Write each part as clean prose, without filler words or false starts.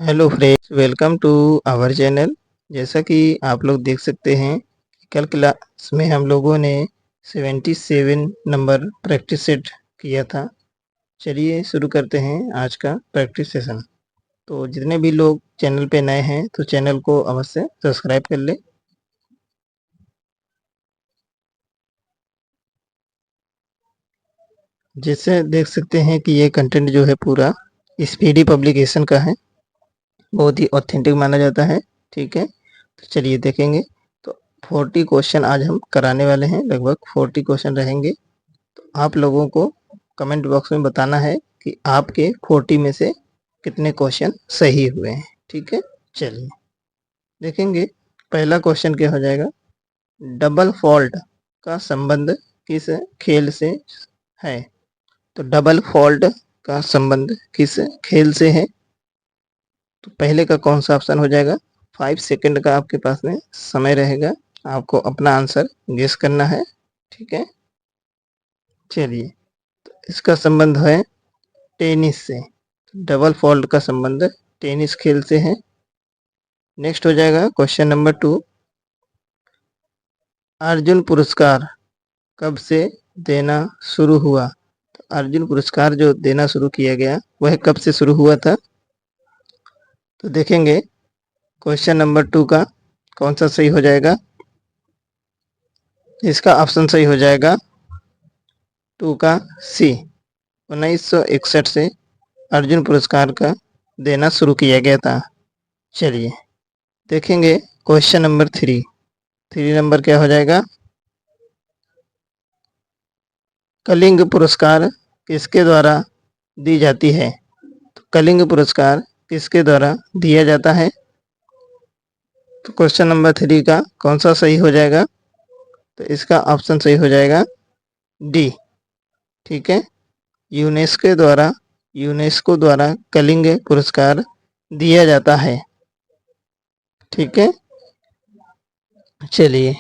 Hello friends, welcome to our channel. जैसा कि आप लोग देख सकते हैं, कल क्लास में हम लोगों ने 77 नंबर प्रैक्टिस सेट किया था। चलिए शुरू करते हैं आज का प्रैक्टिस सेशन। तो जितने भी लोग चैनल पे नए हैं तो चैनल को अवश्य सब्सक्राइब कर ले। जैसे देख सकते हैं कि ये कंटेंट जो है पूरा स्पीडी पब्लिकेशन का है, बहुत ही ऑथेंटिक माना जाता है। ठीक है, तो चलिए देखेंगे। तो 40 क्वेश्चन आज हम कराने वाले हैं, लगभग 40 क्वेश्चन रहेंगे। तो आप लोगों को कमेंट बॉक्स में बताना है कि आपके 40 में से कितने क्वेश्चन सही हुए हैं। ठीक है, चलिए देखेंगे। पहला क्वेश्चन क्या हो जाएगा, डबल फॉल्ट का संबंध किस खेल से है। तो डबल फॉल्ट का संबंध किस खेल से है। तो पहले का कौन सा ऑप्शन हो जाएगा। 5 सेकंड का आपके पास में समय रहेगा, आपको अपना आंसर गेस करना है। ठीक है, चलिए। तो इसका संबंध है टेनिस से। डबल फॉल्ट का संबंध टेनिस खेल से है। नेक्स्ट हो जाएगा क्वेश्चन नंबर 2, अर्जुन पुरस्कार कब से देना शुरू हुआ। तो अर्जुन पुरस्कार जो देना शुरू किया गया वह कब से शुरू हुआ था। तो देखेंगे क्वेश्चन नंबर 2 का कौन सा सही हो जाएगा। इसका ऑप्शन सही हो जाएगा 2 का सी। 1961 से अर्जुन पुरस्कार का देना शुरू किया गया था। चलिए देखेंगे क्वेश्चन नंबर 3। 3 नंबर क्या हो जाएगा, कलिंग पुरस्कार किसके द्वारा दी जाती है। तो कलिंग पुरस्कार किसके द्वारा दिया जाता है। तो क्वेश्चन नंबर 3 का कौन सा सही हो जाएगा। तो इसका ऑप्शन सही हो जाएगा डी। ठीक है, यूनेस्को द्वारा कलिंग पुरस्कार दिया जाता है। ठीक है, चलिए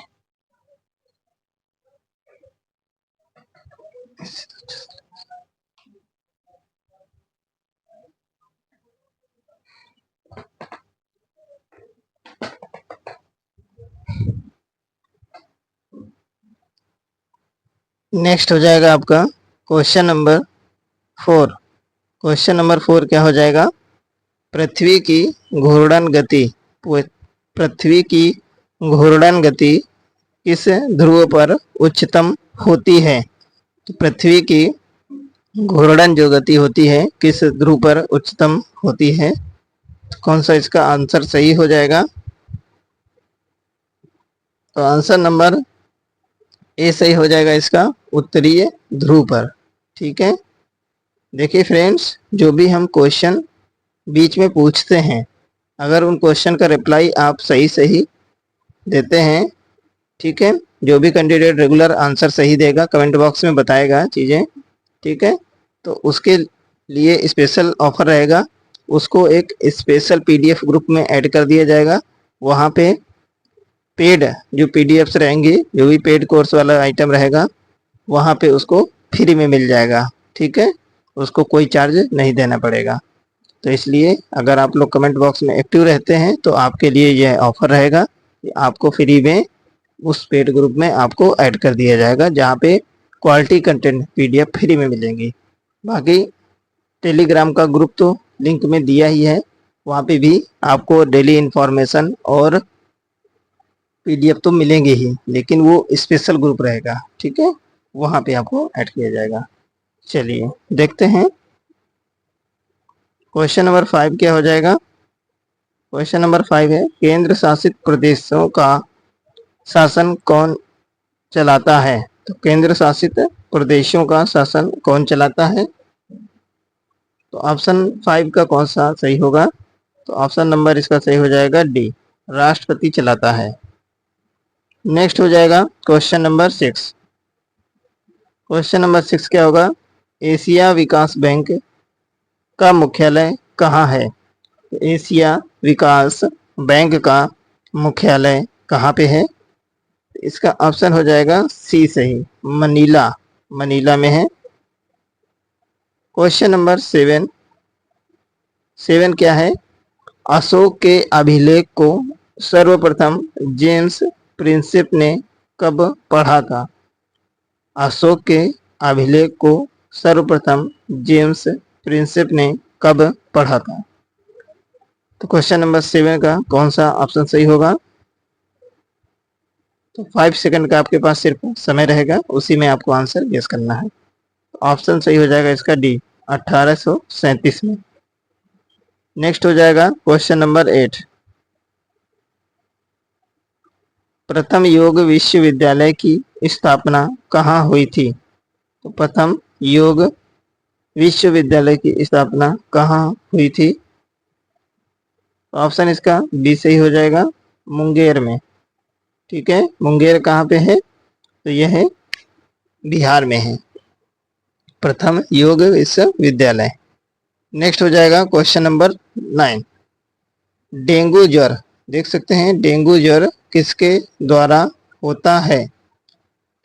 नेक्स्ट हो जाएगा आपका क्वेश्चन नंबर 4। क्वेश्चन नंबर 4 क्या हो जाएगा, पृथ्वी की घूर्णन गति पृथ्वी की घूर्णन गति किस ध्रुव पर उच्चतम होती है। तो पृथ्वी की घूर्णन जो गति होती है किस ध्रुव पर उच्चतम होती है। तो कौन सा इसका आंसर सही हो जाएगा। तो आंसर नंबर ए सही हो जाएगा इसका, उत्तरीय ध्रुव पर। ठीक है, देखिए फ्रेंड्स, जो भी हम क्वेश्चन बीच में पूछते हैं, अगर उन क्वेश्चन का रिप्लाई आप सही सही देते हैं, ठीक है, जो भी कैंडिडेट रेगुलर आंसर सही देगा कमेंट बॉक्स में बताएगा चीज़ें, ठीक है, तो उसके लिए स्पेशल ऑफर रहेगा। उसको एक स्पेशल पीडीएफ ग्रुप में ऐड कर दिया जाएगा। वहाँ पे पेड जो पीडीएफ्स रहेंगे, जो भी पेड कोर्स वाला आइटम रहेगा, वहाँ पे उसको फ्री में मिल जाएगा। ठीक है, उसको कोई चार्ज नहीं देना पड़ेगा। तो इसलिए अगर आप लोग कमेंट बॉक्स में एक्टिव रहते हैं तो आपके लिए यह ऑफर रहेगा कि आपको फ्री में उस पेड ग्रुप में आपको ऐड कर दिया जाएगा, जहाँ पे क्वालिटी कंटेंट पीडीएफ फ्री में मिलेंगी। बाकी टेलीग्राम का ग्रुप तो लिंक में दिया ही है, वहाँ पे भी आपको डेली इन्फॉर्मेशन और पीडीएफ तो मिलेंगे ही, लेकिन वो स्पेशल ग्रुप रहेगा। ठीक है, वहाँ पे आपको ऐड किया जाएगा। चलिए देखते हैं क्वेश्चन नंबर 5 क्या हो जाएगा। क्वेश्चन नंबर 5 है, केंद्र शासित प्रदेशों का शासन कौन चलाता है। तो केंद्र शासित प्रदेशों का शासन कौन चलाता है। तो ऑप्शन 5 का कौन सा सही होगा। तो ऑप्शन नंबर इसका सही हो जाएगा डी, राष्ट्रपति चलाता है। नेक्स्ट हो जाएगा क्वेश्चन नंबर 6। क्वेश्चन नंबर 6 क्या होगा, एशिया विकास बैंक का मुख्यालय कहाँ है। तो एशिया विकास बैंक का मुख्यालय कहाँ पे है। इसका ऑप्शन हो जाएगा सी सही, मनीला, मनीला में है। क्वेश्चन नंबर 7 क्या है, अशोक के अभिलेख को सर्वप्रथम जेम्स प्रिंसेप ने कब पढ़ा था? अशोक के अभिलेख को सर्वप्रथम जेम्स प्रिंसेप ने कब पढ़ा था? तो क्वेश्चन नंबर 7 का कौन सा ऑप्शन सही होगा? तो 5 सेकंड का आपके पास सिर्फ समय रहेगा, उसी में आपको आंसर गेस करना है। तो ऑप्शन सही हो जाएगा इसका डी, 1837 में। नेक्स्ट हो जाएगा क्वेश्चन नंबर 8। प्रथम योग विश्वविद्यालय की स्थापना कहाँ हुई थी? तो प्रथम योग विश्वविद्यालय की स्थापना कहाँ हुई थी? ऑप्शन इसका बी सही हो जाएगा, मुंगेर में। ठीक है, मुंगेर कहाँ पे है? तो यह है बिहार में है प्रथम योग विश्वविद्यालय। नेक्स्ट हो जाएगा क्वेश्चन नंबर 9। डेंगू ज्वर, देख सकते हैं डेंगू ज्वर किसके द्वारा होता है?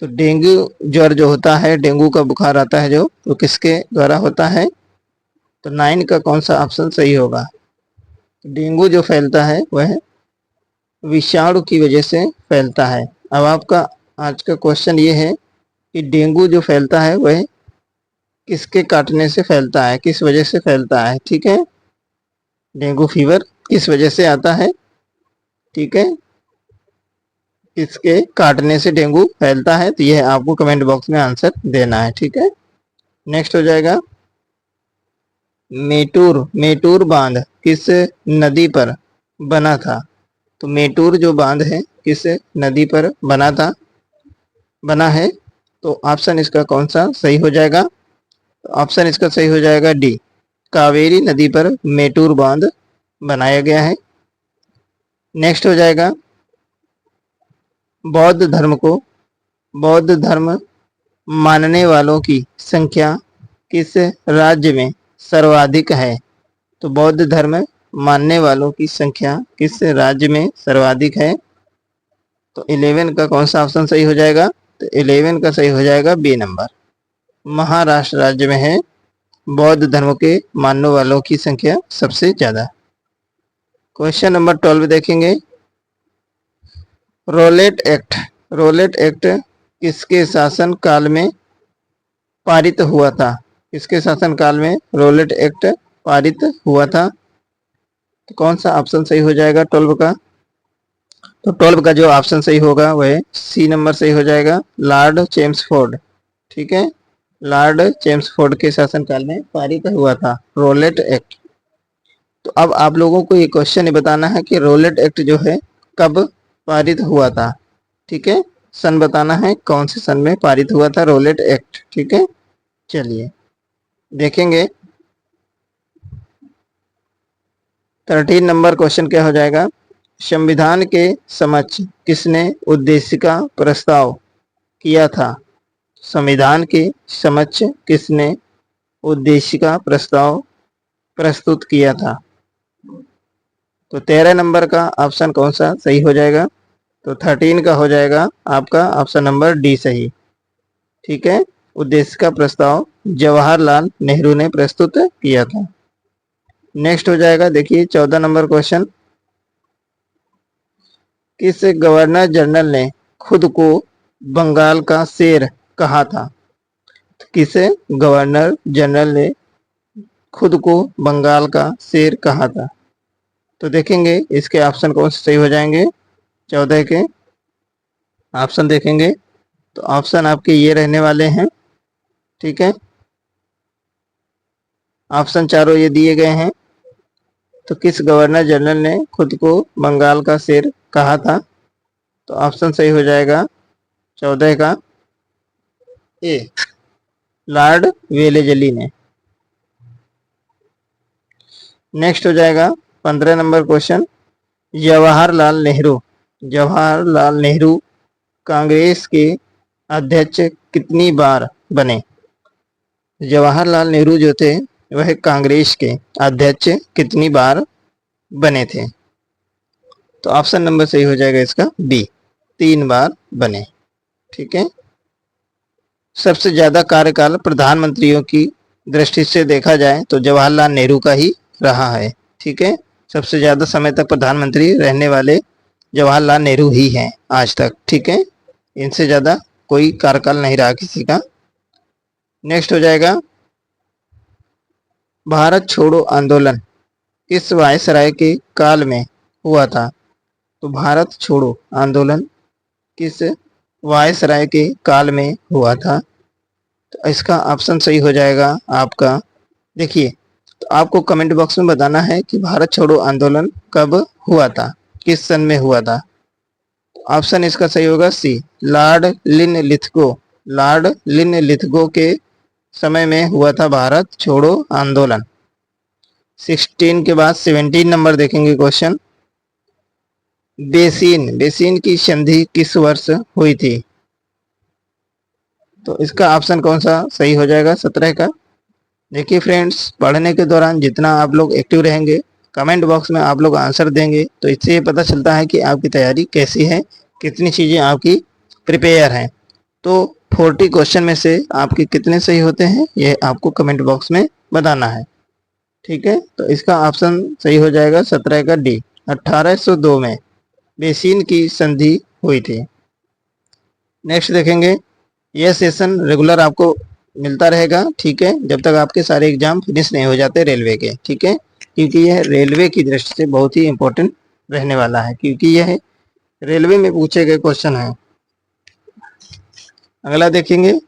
तो डेंगू ज्वर जो होता है, डेंगू का बुखार आता है जो, तो किसके द्वारा होता है? तो 9 का कौन सा ऑप्शन सही होगा? डेंगू जो फैलता है वह विषाणु की वजह से फैलता है। अब आपका आज का क्वेश्चन ये है कि डेंगू जो फैलता है वह किसके काटने से फैलता है, किस वजह से फैलता है? ठीक है, डेंगू फीवर किस वजह से आता है? ठीक है, किसके काटने से डेंगू फैलता है? तो यह आपको कमेंट बॉक्स में आंसर देना है। ठीक है, नेक्स्ट हो जाएगा मेटूर बांध किस नदी पर बना था? तो मेटूर जो बांध है किस नदी पर बना है? तो ऑप्शन इसका कौन सा सही हो जाएगा? तो ऑप्शन इसका सही हो जाएगा डी, कावेरी नदी पर मेटूर बांध बनाया गया है। नेक्स्ट हो जाएगा बौद्ध धर्म मानने वालों की संख्या किस राज्य में सर्वाधिक है? तो बौद्ध धर्म मानने वालों की संख्या किस राज्य में सर्वाधिक है? तो 11 का कौन सा ऑप्शन सही हो जाएगा? तो 11 का सही हो जाएगा बी नंबर, महाराष्ट्र राज्य में है बौद्ध धर्म के मानने वालों की संख्या सबसे ज्यादा। क्वेश्चन नंबर 12 देखेंगे। रोलेट एक्ट किसके शासन काल में पारित हुआ था? किसके शासन काल में रोलेट एक्ट पारित हुआ था? तो कौन सा ऑप्शन सही हो जाएगा 12 का? तो 12 का जो ऑप्शन सही होगा वह सी नंबर सही हो जाएगा, लॉर्ड चेम्सफोर्ड। ठीक है, लॉर्ड चेम्सफोर्ड के शासनकाल में पारित हुआ था रोलेट एक्ट। तो अब आप लोगों को ये क्वेश्चन ये बताना है कि रोलेट एक्ट जो है कब पारित हुआ था। ठीक है, सन बताना है कौन से सन में पारित हुआ था रोलेट एक्ट। ठीक है, चलिए देखेंगे 13 नंबर क्वेश्चन क्या हो जाएगा। संविधान के समक्ष किसने उद्देशिका प्रस्ताव किया था? संविधान के समक्ष किसने उद्देशिका प्रस्ताव प्रस्तुत किया था? तो 13 नंबर का ऑप्शन कौन सा सही हो जाएगा? तो 13 का हो जाएगा आपका ऑप्शन नंबर डी सही। ठीक है, उद्देशिका प्रस्ताव जवाहरलाल नेहरू ने प्रस्तुत किया था। नेक्स्ट हो जाएगा देखिए 14 नंबर क्वेश्चन। किस गवर्नर जनरल ने खुद को बंगाल का शेर कहा था? किस गवर्नर जनरल ने खुद को बंगाल का शेर कहा था? तो देखेंगे इसके ऑप्शन कौन से सही हो जाएंगे। 14 के ऑप्शन देखेंगे तो ऑप्शन आपके ये रहने वाले हैं। ठीक है, ऑप्शन चारों ये दिए गए हैं। तो किस गवर्नर जनरल ने खुद को बंगाल का शेर कहा था? तो ऑप्शन सही हो जाएगा 14 का ए, लॉर्ड वेलेजली ने। नेक्स्ट हो जाएगा 15 नंबर क्वेश्चन। जवाहरलाल नेहरू कांग्रेस के अध्यक्ष कितनी बार बने? जवाहरलाल नेहरू जो थे वह कांग्रेस के अध्यक्ष कितनी बार बने थे? तो ऑप्शन नंबर सही हो जाएगा इसका बी, 3 बार बने। ठीक है, सबसे ज्यादा कार्यकाल प्रधानमंत्रियों की दृष्टि से देखा जाए तो जवाहरलाल नेहरू का ही रहा है। ठीक है, सबसे ज़्यादा समय तक प्रधानमंत्री रहने वाले जवाहरलाल नेहरू ही हैं आज तक, ठीक है। इनसे ज़्यादा कोई कार्यकाल नहीं रहा किसी का। नेक्स्ट हो जाएगा, भारत छोड़ो आंदोलन किस वायसराय के काल में हुआ था? तो भारत छोड़ो आंदोलन किस वायसराय के काल में हुआ था? तो इसका ऑप्शन सही हो जाएगा आपका, देखिए, तो आपको कमेंट बॉक्स में बताना है कि भारत छोड़ो आंदोलन कब हुआ था, किस सन में हुआ था। ऑप्शन इसका सही होगा सी, लॉर्ड लिनलिथगो। लॉर्ड लिनलिथगो के समय में हुआ था भारत छोड़ो आंदोलन। 16 के बाद 17 नंबर देखेंगे क्वेश्चन, बेसिन बेसिन की संधि किस वर्ष हुई थी? तो इसका ऑप्शन कौन सा सही हो जाएगा 17 का? देखिए फ्रेंड्स, पढ़ने के दौरान जितना आप लोग एक्टिव रहेंगे, कमेंट बॉक्स में आप लोग आंसर देंगे, तो इससे ये पता चलता है कि आपकी तैयारी कैसी है, कितनी चीज़ें आपकी प्रिपेयर हैं। तो 40 क्वेश्चन में से आपके कितने सही होते हैं ये आपको कमेंट बॉक्स में बताना है, ठीक है। तो इसका ऑप्शन सही हो जाएगा 17 का डी, 1802 में बेसिन की संधि हुई थी। नेक्स्ट देखेंगे, यह सेशन रेगुलर आपको मिलता रहेगा, ठीक है, जब तक आपके सारे एग्जाम फिनिश नहीं हो जाते रेलवे के, ठीक है, क्योंकि यह रेलवे की दृष्टि से बहुत ही इंपॉर्टेंट रहने वाला है, क्योंकि यह रेलवे में पूछे गए क्वेश्चन है। अगला देखेंगे,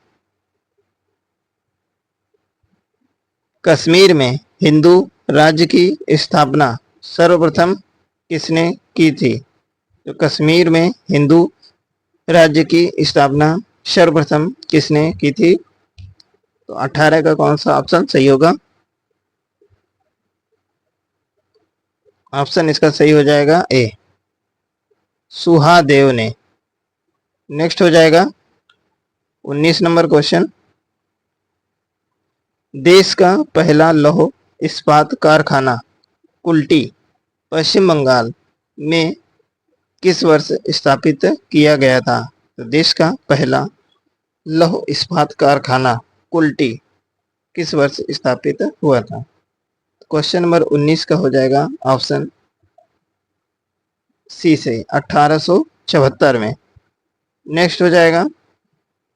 कश्मीर में हिंदू राज्य की स्थापना सर्वप्रथम किसने की थी? तो कश्मीर में हिंदू राज्य की स्थापना सर्वप्रथम किसने की थी? तो 18 का कौन सा ऑप्शन सही होगा? ऑप्शन इसका सही हो जाएगा ए, सुहादेव ने। नेक्स्ट हो जाएगा 19 नंबर क्वेश्चन, देश का पहला लौह इस्पात कारखाना कुल्टी पश्चिम बंगाल में किस वर्ष स्थापित किया गया था? तो देश का पहला लौह इस्पात कारखाना कुल्टी किस वर्ष स्थापित हुआ था? क्वेश्चन नंबर 19 का हो जाएगा ऑप्शन सी से 1874 में। नेक्स्ट हो जाएगा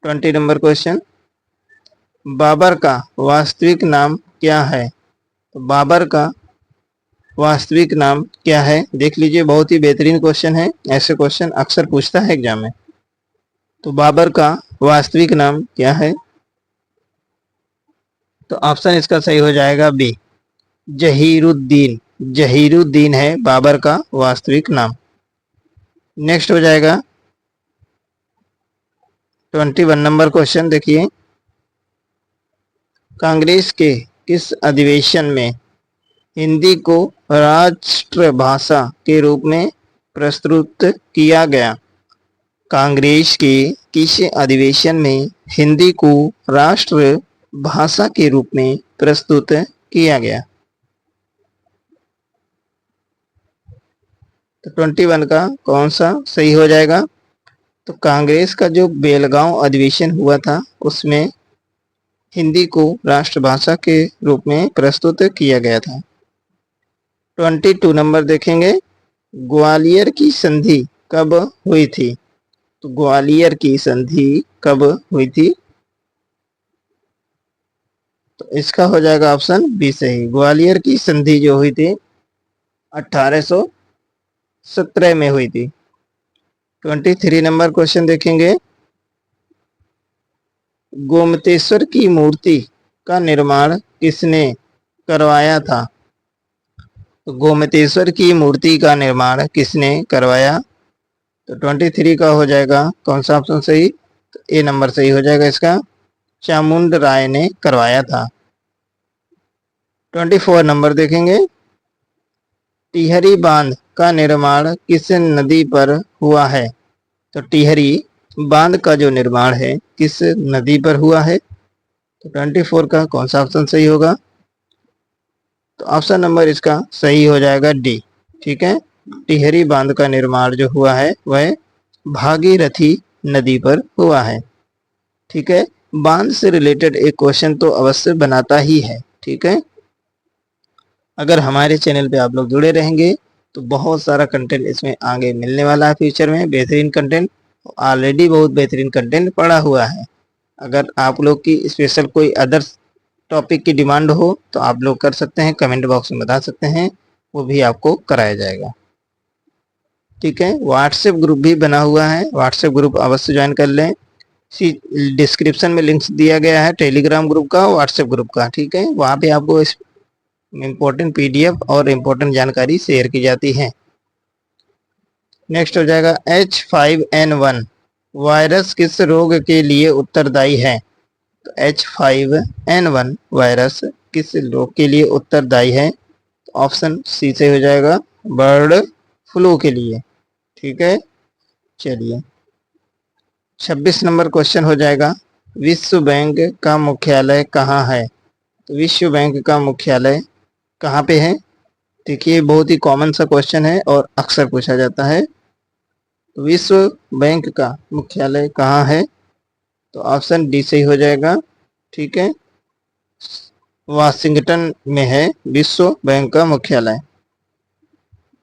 20 नंबर क्वेश्चन, बाबर का वास्तविक नाम क्या है? तो बाबर का वास्तविक नाम क्या है? देख लीजिए, बहुत ही बेहतरीन क्वेश्चन है, ऐसे क्वेश्चन अक्सर पूछता है एग्जाम में। तो बाबर का वास्तविक नाम क्या है? तो ऑप्शन इसका सही हो जाएगा बी, जहीरुद्दीन। जहीरुद्दीन है बाबर का वास्तविक नाम। नेक्स्ट हो जाएगा 21 नंबर क्वेश्चन, देखिए, कांग्रेस के किस अधिवेशन में हिंदी को राष्ट्रभाषा के रूप में प्रस्तुत किया गया? कांग्रेस के किस अधिवेशन में हिंदी को राष्ट्र भाषा के रूप में प्रस्तुत किया गया? तो 21 का कौन सा सही हो जाएगा? तो कांग्रेस का जो बेलगांव अधिवेशन हुआ था उसमें हिंदी को राष्ट्रभाषा के रूप में प्रस्तुत किया गया था। 22 नंबर देखेंगे, ग्वालियर की संधि कब हुई थी? तो ग्वालियर की संधि कब हुई थी? तो इसका हो जाएगा ऑप्शन बी सही, ग्वालियर की संधि जो हुई थी 1817 में हुई थी। 23 नंबर क्वेश्चन देखेंगे, गोमतेश्वर की मूर्ति का निर्माण किसने करवाया था? तो गोमतेश्वर की मूर्ति का निर्माण किसने करवाया? तो 23 का हो जाएगा कौन सा ऑप्शन सही? तो ए नंबर सही हो जाएगा इसका, चामुंड राय ने करवाया था। 24 नंबर देखेंगे, टिहरी बांध का निर्माण किस नदी पर हुआ है? तो टिहरी बांध का जो निर्माण है किस नदी पर हुआ है? तो 24 का कौन सा ऑप्शन सही होगा? तो ऑप्शन नंबर इसका सही हो जाएगा डी, ठीक है, टिहरी बांध का निर्माण जो हुआ है वह भागीरथी नदी पर हुआ है, ठीक है। बांध से रिलेटेड एक क्वेश्चन तो अवश्य बनाता ही है, ठीक है। अगर हमारे चैनल पे आप लोग जुड़े रहेंगे तो बहुत सारा कंटेंट इसमें आगे मिलने वाला है फ्यूचर में, बेहतरीन कंटेंट। ऑलरेडी बहुत बेहतरीन कंटेंट पड़ा हुआ है। अगर आप लोग की स्पेशल कोई अदर टॉपिक की डिमांड हो तो आप लोग कर सकते हैं, कमेंट बॉक्स में बता सकते हैं, वो भी आपको कराया जाएगा। ठीक है, व्हाट्सएप ग्रुप भी बना हुआ है, व्हाट्सएप ग्रुप अवश्य ज्वाइन कर लें। डिस्क्रिप्शन में लिंक्स दिया गया है टेलीग्राम ग्रुप का, व्हाट्सएप ग्रुप का। ठीक है, वहाँ पे आपको इम्पोर्टेंट पीडीएफ और इम्पोर्टेंट जानकारी शेयर की जाती है। नेक्स्ट हो जाएगा H5N1 वायरस किस रोग के लिए उत्तरदायी है? तो H5N1 वायरस किस रोग के लिए उत्तरदायी है? तो ऑप्शन सी से हो जाएगा, बर्ड फ्लू के लिए। ठीक है, चलिए 26 नंबर क्वेश्चन हो जाएगा, विश्व बैंक का मुख्यालय कहाँ है? तो विश्व बैंक का मुख्यालय कहाँ पे है? देखिए बहुत ही कॉमन सा क्वेश्चन है और अक्सर पूछा जाता है। तो विश्व बैंक का मुख्यालय कहाँ है? तो ऑप्शन डी सही हो जाएगा। ठीक है, वाशिंगटन में है विश्व बैंक का मुख्यालय।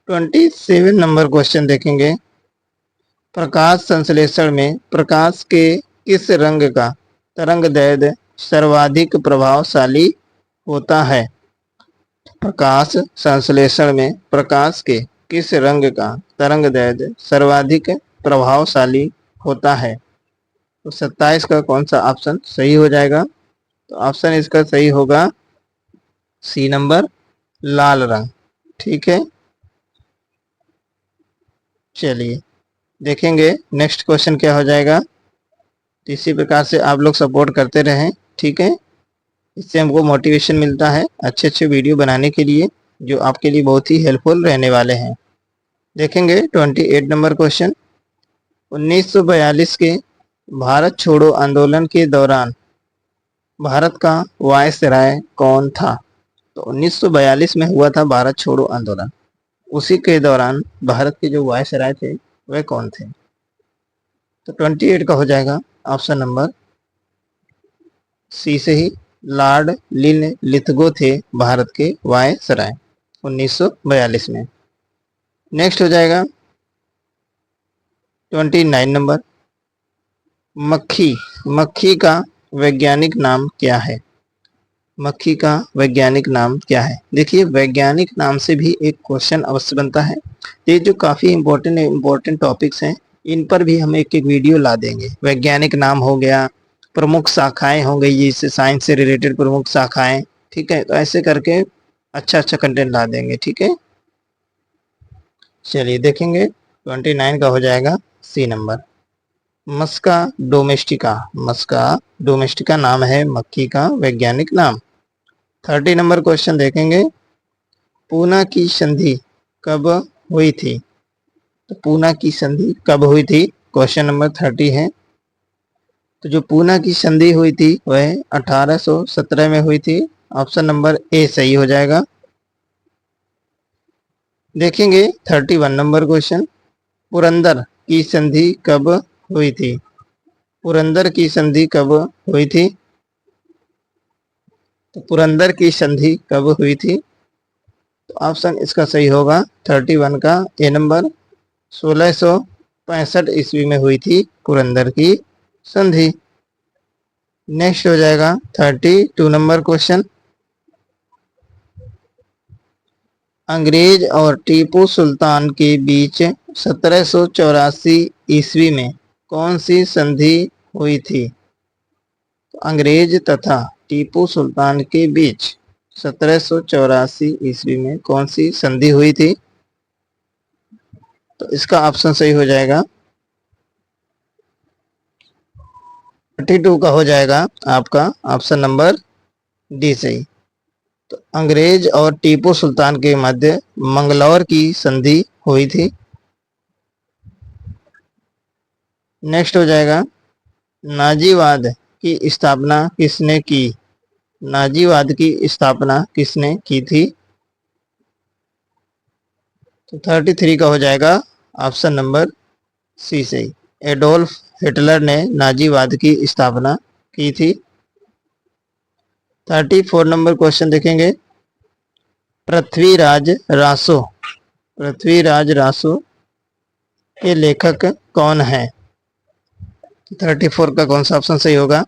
27 नंबर क्वेश्चन देखेंगे, प्रकाश संश्लेषण में प्रकाश के किस रंग का तरंगदैर्ध्य सर्वाधिक प्रभावशाली होता है? प्रकाश संश्लेषण में प्रकाश के किस रंग का तरंगदैर्ध्य सर्वाधिक प्रभावशाली होता है? तो 27 का कौन सा ऑप्शन सही हो जाएगा? तो ऑप्शन इसका सही होगा सी नंबर, लाल रंग। ठीक है, चलिए देखेंगे नेक्स्ट क्वेश्चन क्या हो जाएगा। तो इसी प्रकार से आप लोग सपोर्ट करते रहें। ठीक है, इससे हमको मोटिवेशन मिलता है अच्छे अच्छे वीडियो बनाने के लिए, जो आपके लिए बहुत ही हेल्पफुल रहने वाले हैं। देखेंगे 28 नंबर क्वेश्चन, 1942 के भारत छोड़ो आंदोलन के दौरान भारत का वायसराय कौन था? तो 1942 में हुआ था भारत छोड़ो आंदोलन, उसी के दौरान भारत के जो वायसराय थे वह कौन थे? तो 28 का हो जाएगा ऑप्शन नंबर सी से ही, लॉर्ड लिथगो थे भारत के वायसराय 1942 में। नेक्स्ट हो जाएगा 29 नंबर, मक्खी का वैज्ञानिक नाम क्या है? मक्खी का वैज्ञानिक नाम क्या है? देखिए वैज्ञानिक नाम से भी एक क्वेश्चन अवश्य बनता है। ये जो काफ़ी इंपॉर्टेंट टॉपिक्स हैं, इन पर भी हम एक एक वीडियो ला देंगे। वैज्ञानिक नाम हो गया, प्रमुख शाखाएं हो गई, जैसे साइंस से रिलेटेड प्रमुख शाखाएं। ठीक है, तो ऐसे करके अच्छा अच्छा कंटेंट ला देंगे। ठीक है, चलिए देखेंगे 29 का हो जाएगा सी नंबर, मस्का डोमेस्टिका नाम है मक्खी का वैज्ञानिक नाम। 30 नंबर क्वेश्चन देखेंगे, पूना की संधि कब हुई थी? तो पूना की संधि कब हुई थी? क्वेश्चन नंबर 30 है। तो जो पूना की संधि हुई थी वह 1817 में हुई थी। ऑप्शन नंबर ए सही हो जाएगा। देखेंगे 31 नंबर क्वेश्चन, पुरंदर की संधि कब हुई थी? पुरंदर की संधि कब हुई थी? तो पुरंदर की संधि कब हुई थी? तो ऑप्शन इसका सही होगा 31 का ए नंबर, 1665 ईस्वी में हुई थी पुरंदर की संधि। नेक्स्ट हो जाएगा 32 नंबर क्वेश्चन, अंग्रेज और टीपू सुल्तान के बीच 1784 ईस्वी में कौन सी संधि हुई थी? तो अंग्रेज तथा टीपू सुल्तान के बीच 1784 ईस्वी में कौन सी संधि हुई थी? तो इसका ऑप्शन सही हो जाएगा 32 का हो जाएगा आपका ऑप्शन नंबर डी सही। तो अंग्रेज और टीपू सुल्तान के मध्य मंगलौर की संधि हुई थी। नेक्स्ट हो जाएगा, नाजीवाद की स्थापना किसने की? नाजीवाद की स्थापना किसने की थी? तो 33 का हो जाएगा ऑप्शन नंबर सी सही, एडोल्फ हिटलर ने नाजीवाद की स्थापना की थी। 34 नंबर क्वेश्चन देखेंगे, पृथ्वीराज रासो, पृथ्वीराज रासो के लेखक कौन है? 34 का कौन सा ऑप्शन सही होगा?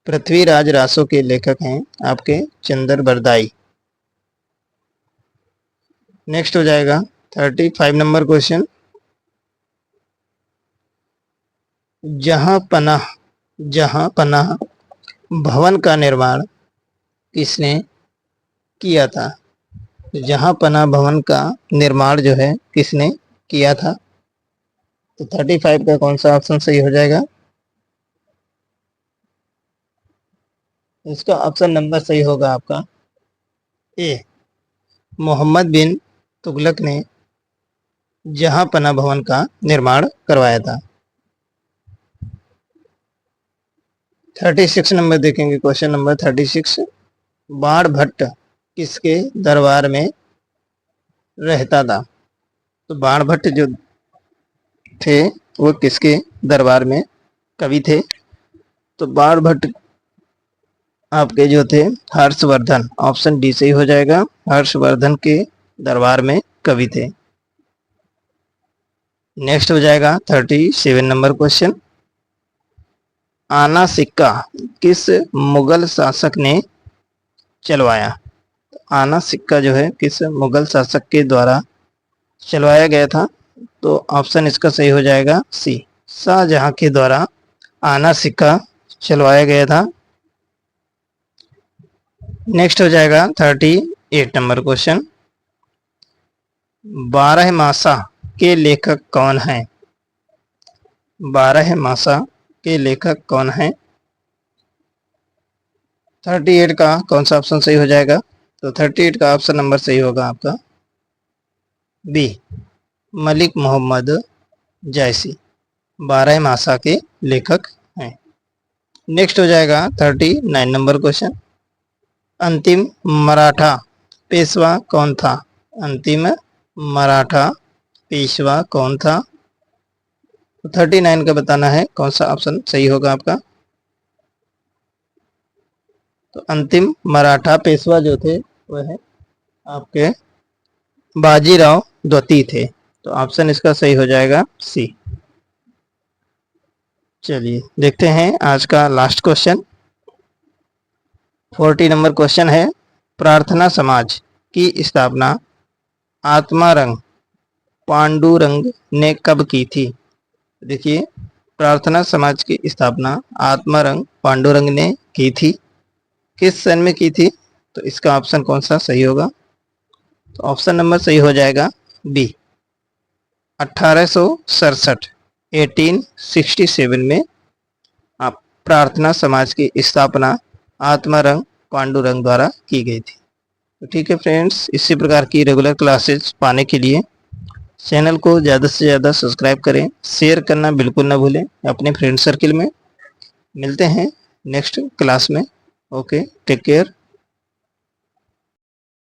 पृथ्वीराज रासो के लेखक हैं आपके चंदर बरदाई। नेक्स्ट हो जाएगा 35 नंबर क्वेश्चन। जहां पनाह भवन का निर्माण किसने किया था? जहां पनाह भवन का निर्माण जो है किसने किया था? तो 35 का कौन सा ऑप्शन सही हो जाएगा? इसका ऑप्शन नंबर सही होगा आपका ए, मोहम्मद बिन तुगलक ने जहां पनाह भवन का निर्माण करवाया था। 36 नंबर देखेंगे, क्वेश्चन नंबर 36। बाण भट्ट किसके दरबार में रहता था? तो बाण भट्ट जो थे वो किसके दरबार में कवि थे? तो बाण भट्ट आपके जो थे हर्षवर्धन, ऑप्शन डी सही हो जाएगा, हर्षवर्धन के दरबार में कवि थे। नेक्स्ट हो जाएगा 37 नंबर क्वेश्चन। आना सिक्का किस मुगल शासक ने चलवाया? आना सिक्का जो है किस मुगल शासक के द्वारा चलवाया गया था? तो ऑप्शन इसका सही हो जाएगा सी, शाहजहां के द्वारा आना सिक्का चलवाया गया था। नेक्स्ट हो जाएगा 38 नंबर क्वेश्चन। बारहमासा के लेखक कौन है? बारहमासा के लेखक कौन है? 38 का कौन सा ऑप्शन सही हो जाएगा? तो 38 का ऑप्शन नंबर सही होगा आपका बी, मलिक मोहम्मद जैसी, बारहमासा के लेखक हैं। नेक्स्ट हो जाएगा 39 नंबर क्वेश्चन। अंतिम मराठा पेशवा कौन था? अंतिम मराठा पेशवा कौन था? 39 का बताना है कौन सा ऑप्शन सही होगा आपका। तो अंतिम मराठा पेशवा जो थे वह है आपके बाजीराव द्वितीय थे। तो ऑप्शन इसका सही हो जाएगा सी। चलिए देखते हैं आज का लास्ट क्वेश्चन। 40 नंबर क्वेश्चन है, प्रार्थना समाज की स्थापना आत्मारंग पांडुरंग ने कब की थी? देखिए, प्रार्थना समाज की स्थापना आत्मारंग पांडुरंग ने की थी। किस सन में की थी? तो इसका ऑप्शन कौन सा सही होगा? तो ऑप्शन नंबर सही हो जाएगा बी, 1867, 1867 में आप प्रार्थना समाज की स्थापना आत्मारंग पांडुरंग द्वारा की गई थी। तो ठीक है फ्रेंड्स, इसी प्रकार की रेगुलर क्लासेस पाने के लिए चैनल को ज़्यादा से ज़्यादा सब्सक्राइब करें, शेयर करना बिल्कुल ना भूलें अपने फ्रेंड सर्किल में। मिलते हैं नेक्स्ट क्लास में। Okay, take care.